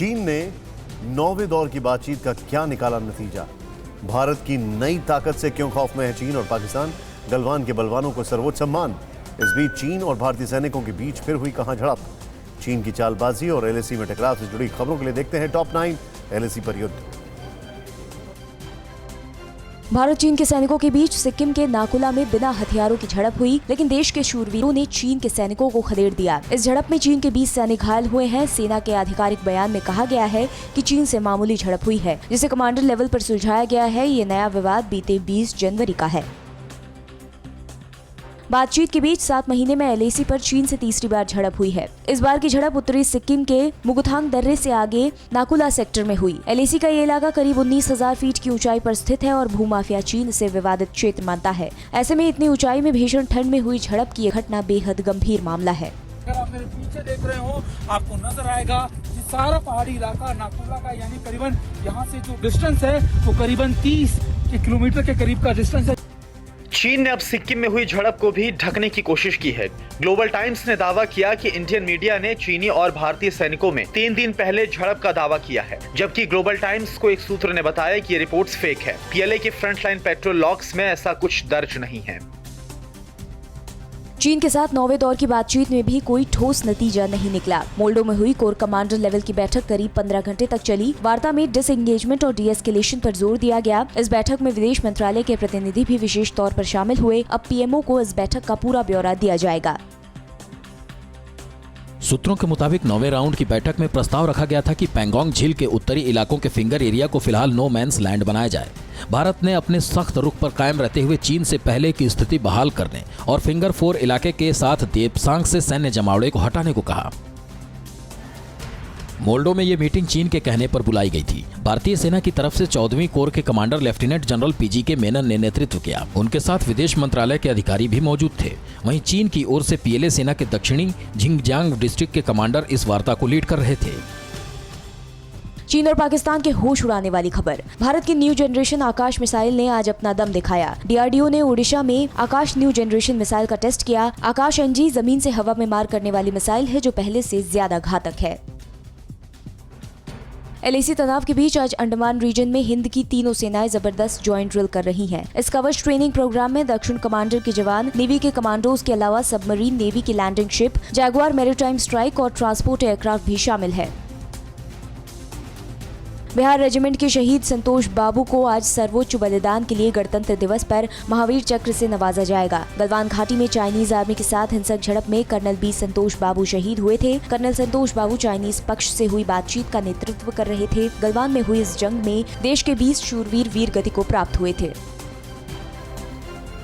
चीन ने 9वें दौर की बातचीत का क्या निकाला नतीजा? भारत की नई ताकत से क्यों खौफ में है चीन और पाकिस्तान? गलवान के बलवानों को सर्वोच्च सम्मान। इस बीच चीन और भारतीय सैनिकों के बीच फिर हुई कहां झड़प? चीन की चालबाजी और एलएसी में टकराव से जुड़ी खबरों के लिए देखते हैं टॉप 9 एलएसी पर युद्ध। भारत चीन के सैनिकों के बीच सिक्किम के नाकुला में बिना हथियारों की झड़प हुई, लेकिन देश के शूरवीरों ने चीन के सैनिकों को खदेड़ दिया। इस झड़प में चीन के 20 सैनिक घायल हुए हैं। सेना के आधिकारिक बयान में कहा गया है कि चीन से मामूली झड़प हुई है, जिसे कमांडर लेवल पर सुलझाया गया है। ये नया विवाद बीते 20 जनवरी का है। बातचीत के बीच 7 महीने में एलएसी पर चीन से तीसरी बार झड़प हुई है। इस बार की झड़प उत्तरी सिक्किम के मुगुथांग दर्रे से आगे नाकुला सेक्टर में हुई। एलएसी का ये इलाका करीब 19,000 फीट की ऊंचाई पर स्थित है और भूमाफिया चीन इसे विवादित क्षेत्र मानता है। ऐसे में इतनी ऊंचाई में भीषण ठंड में हुई झड़प की घटना बेहद गंभीर मामला है। अगर आप मेरे पीछे देख रहे हो, आपको नजर आएगा कि सारा पहाड़ी इलाका नाकुला का, यानी करीबन यहाँ से जो डिस्टेंस है वो करीबन 30 किलोमीटर के करीब का डिस्टेंस है। चीन ने अब सिक्किम में हुई झड़प को भी ढकने की कोशिश की है। ग्लोबल टाइम्स ने दावा किया कि इंडियन मीडिया ने चीनी और भारतीय सैनिकों में 3 दिन पहले झड़प का दावा किया है, जबकि ग्लोबल टाइम्स को एक सूत्र ने बताया कि ये रिपोर्ट्स फेक है। पीएलए के फ्रंटलाइन पेट्रोल लॉग्स में ऐसा कुछ दर्ज नहीं है। चीन के साथ 9वें दौर की बातचीत में भी कोई ठोस नतीजा नहीं निकला। मोल्डो में हुई कोर कमांडर लेवल की बैठक करीब 15 घंटे तक चली। वार्ता में डिसएंगेजमेंट और डीएस्केलेशन पर जोर दिया गया। इस बैठक में विदेश मंत्रालय के प्रतिनिधि भी विशेष तौर पर शामिल हुए। अब पीएमओ को इस बैठक का पूरा ब्यौरा दिया जाएगा। सूत्रों के मुताबिक 9वें राउंड की बैठक में प्रस्ताव रखा गया था कि पैंगोंग झील के उत्तरी इलाकों के फिंगर एरिया को फिलहाल नो मैंस लैंड बनाया जाए। भारत ने अपने सख्त रुख पर कायम रहते हुए चीन से पहले की स्थिति बहाल करने और फिंगर 4 इलाके के साथ देपसांग से सैन्य जमावड़े को हटाने को कहा। मोल्डो में ये मीटिंग चीन के कहने पर बुलाई गई थी। भारतीय सेना की तरफ से 14वीं कोर के commander lieutenant general PGK Menon ने नेतृत्व किया। उनके साथ विदेश मंत्रालय के अधिकारी भी मौजूद थे। वहीं चीन की ओर से पीएलए सेना के दक्षिणी झिंगजियांग डिस्ट्रिक्ट के कमांडर इस वार्ता को लीड कर रहे थे। चीन और पाकिस्तान के होश उड़ाने वाली खबर। भारत की न्यू जनरेशन आकाश मिसाइल ने आज अपना दम दिखाया। डीआरडीओ ने ओडिशा में आकाश न्यू जनरेशन मिसाइल का टेस्ट किया। आकाश एनजी जमीन से हवा में मार करने वाली मिसाइल है, जो पहले से ज्यादा घातक है। एलएसी तनाव के बीच आज अंडमान रीजन में हिंद की तीनों सेनाएं जबरदस्त जॉइंट ड्रिल कर रही हैं। इस कवच ट्रेनिंग प्रोग्राम में दक्षिण कमांडर के जवान, नेवी के कमांडोज के अलावा सबमरीन नेवी की landing ship, Jaguar maritime strike और ट्रांसपोर्ट एयरक्राफ्ट भी शामिल है। बिहार रेजिमेंट के शहीद संतोष बाबू को आज सर्वोच्च बलिदान के लिए गणतंत्र दिवस पर महावीर चक्र से नवाजा जाएगा। गलवान घाटी में चाइनीज आर्मी के साथ हिंसक झड़प में कर्नल बी संतोष बाबू शहीद हुए थे। कर्नल संतोष बाबू चाइनीज पक्ष से हुई बातचीत का नेतृत्व कर रहे थे। गलवान में हुई इस जंग में देश के 20 शूरवीर वीर गति को प्राप्त हुए थे।